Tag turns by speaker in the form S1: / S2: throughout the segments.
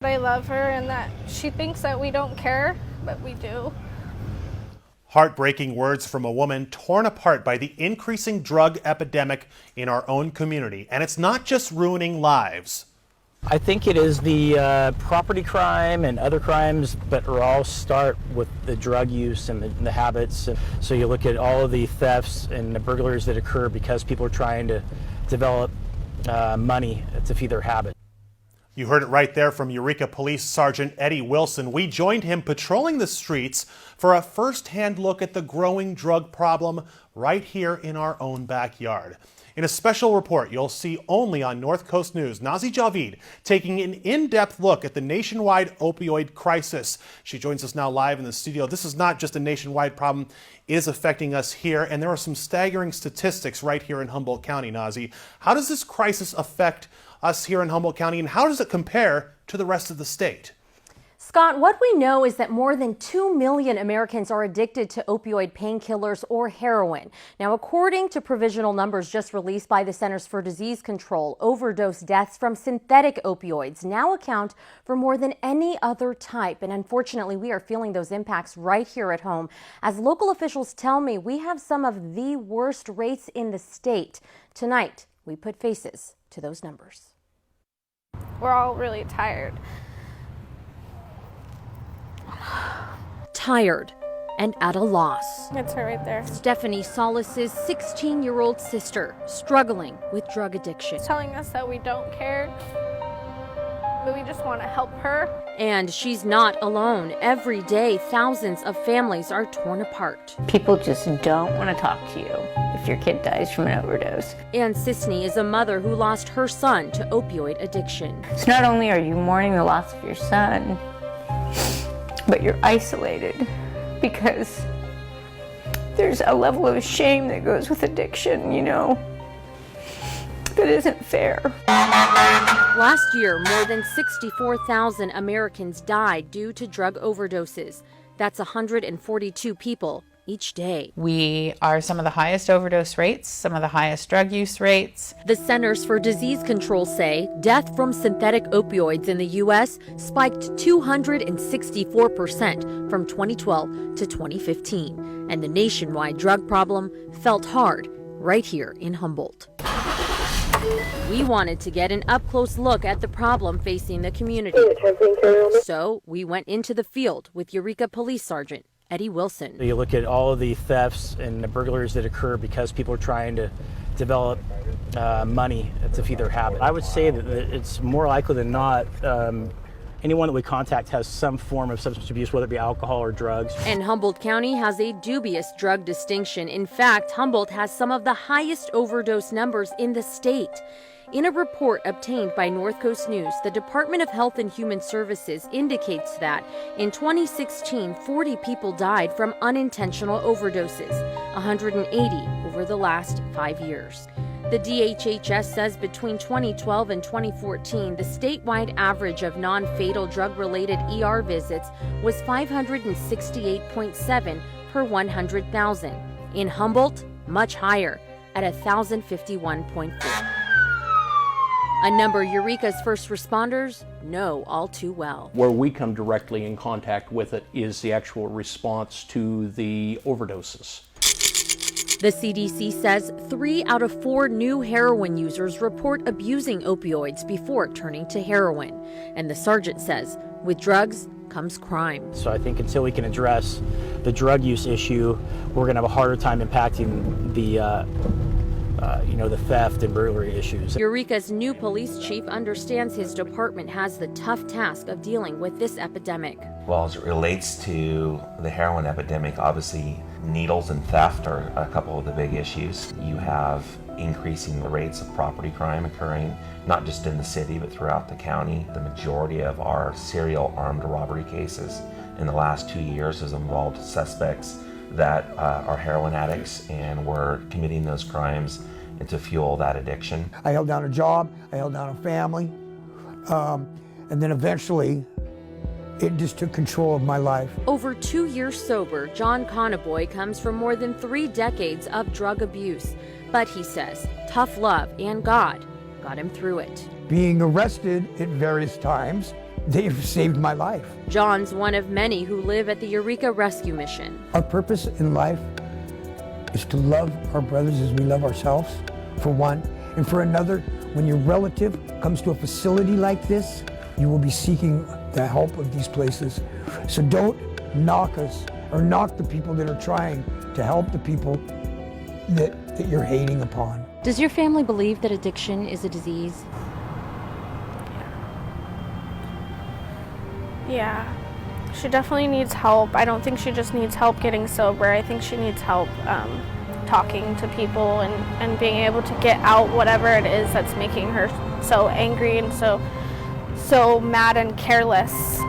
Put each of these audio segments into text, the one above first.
S1: I love her and that she thinks that we don't care, but we do.
S2: Heartbreaking words from a woman torn apart by the increasing drug epidemic in our own community. And it's not just ruining lives.
S3: I think it is the property crime and other crimes, but all start with the drug use and the habits. And so you look at all of the thefts and the burglaries that occur because people are trying to develop money to feed their habit.
S2: You heard it right there from Eureka Police Sergeant Eddie Wilson. We joined him patrolling the streets for a first-hand look at the growing drug problem right here in our own backyard. In a special report you'll see only on North Coast News, Nazy Javid taking an in-depth look at the nationwide opioid crisis. She joins us now live in the studio. This is not just a nationwide problem, it is affecting us here, and there are some staggering statistics right here in Humboldt County, Nazy. How does this crisis affect us here in Humboldt County, and how does it compare to the rest of the state?
S4: Scott, what we know is that more than 2 million Americans are addicted to opioid painkillers or heroin. Now, according to provisional numbers just released by the Centers for Disease Control, overdose deaths from synthetic opioids now account for more than any other type. And unfortunately, we are feeling those impacts right here at home. As local officials tell me, we have some of the worst rates in the state. Tonight, we put faces to those numbers.
S1: We're all really tired.
S4: Tired and at a loss.
S1: It's her right there.
S4: Stephanie Solis's 16-year-old sister struggling with drug addiction.
S1: She's telling us that we don't care, but we just want to help her.
S4: And she's not alone. Every day, thousands of families are torn apart.
S5: People just don't want to talk to you if your kid dies from an overdose.
S4: Ann Sisney is a mother who lost her son to opioid addiction.
S5: So not only are you mourning the loss of your son, but you're isolated because there's a level of shame that goes with addiction, you know, that isn't fair.
S4: Last year, more than 64,000 Americans died due to drug overdoses. That's 142 people each day.
S6: We are some of the highest overdose rates, some of the highest drug use rates.
S4: The Centers for Disease Control say death from synthetic opioids in the U.S. spiked 264% from 2012 to 2015. And the nationwide drug problem felt hard right here in Humboldt. We wanted to get an up-close look at the problem facing the community. So we went into the field with Eureka Police Sergeant Eddie Wilson.
S3: You look at all of the thefts and the burglaries that occur because people are trying to develop money to feed their habit. I would say that it's more likely than not anyone that we contact has some form of substance abuse, whether it be alcohol or drugs.
S4: And Humboldt County has a dubious drug distinction. In fact, Humboldt has some of the highest overdose numbers in the state. In a report obtained by North Coast News, the Department of Health and Human Services indicates that in 2016, 40 people died from unintentional overdoses, 180 over the last 5 years. The DHHS says between 2012 and 2014, the statewide average of non-fatal drug-related ER visits was 568.7 per 100,000. In Humboldt, much higher, at 1,051.4. A number Eureka's first responders know all too well.
S7: Where we come directly in contact with it is the actual response to the overdoses.
S4: The CDC says 3 out of 4 new heroin users report abusing opioids before turning to heroin. And the sergeant says, with drugs comes crime.
S3: So I think until we can address the drug use issue, we're going to have a harder time impacting the the theft and burglary issues.
S4: Eureka's new police chief understands his department has the tough task of dealing with this epidemic.
S8: Well, as it relates to the heroin epidemic, obviously needles and theft are a couple of the big issues. You have increasing the rates of property crime occurring, not just in the city, but throughout the county. The majority of our serial armed robbery cases in the last 2 years has involved suspects that are heroin addicts and were committing those crimes and to fuel that addiction.
S9: I held down a job, I held down a family, and then eventually it just took control of my life.
S4: Over 2 years sober, John Conaboy comes from more than 3 decades of drug abuse. But he says tough love and God got him through it.
S9: Being arrested at various times they've saved my life.
S4: John's one of many who live at the Eureka Rescue Mission.
S9: Our purpose in life is to love our brothers as we love ourselves, for one. And for another, when your relative comes to a facility like this, you will be seeking the help of these places. So don't knock us or knock the people that are trying to help the people that you're hating upon.
S4: Does your family believe that addiction is a disease?
S1: Yeah, she definitely needs help. I don't think she just needs help getting sober. I think she needs help talking to people and being able to get out whatever it is that's making her so angry and so mad and careless.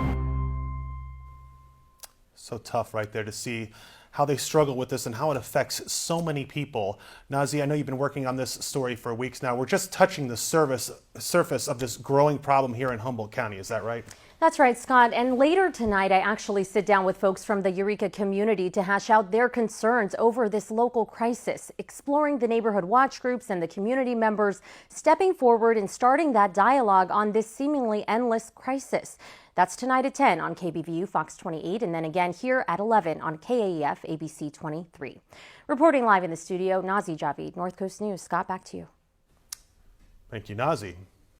S2: So tough right there to see how they struggle with this and how it affects so many people. Nazy, I know you've been working on this story for weeks now. We're just touching the surface of this growing problem here in Humboldt County. Is that right?
S4: That's right, Scott. And later tonight, I actually sit down with folks from the Eureka community to hash out their concerns over this local crisis, exploring the neighborhood watch groups and the community members stepping forward and starting that dialogue on this seemingly endless crisis. That's tonight at 10 on KBVU Fox 28, and then again here at 11 on KAEF ABC 23. Reporting live in the studio, Nazy, Javid, North Coast News. Scott, back to you.
S2: Thank you, Nazy.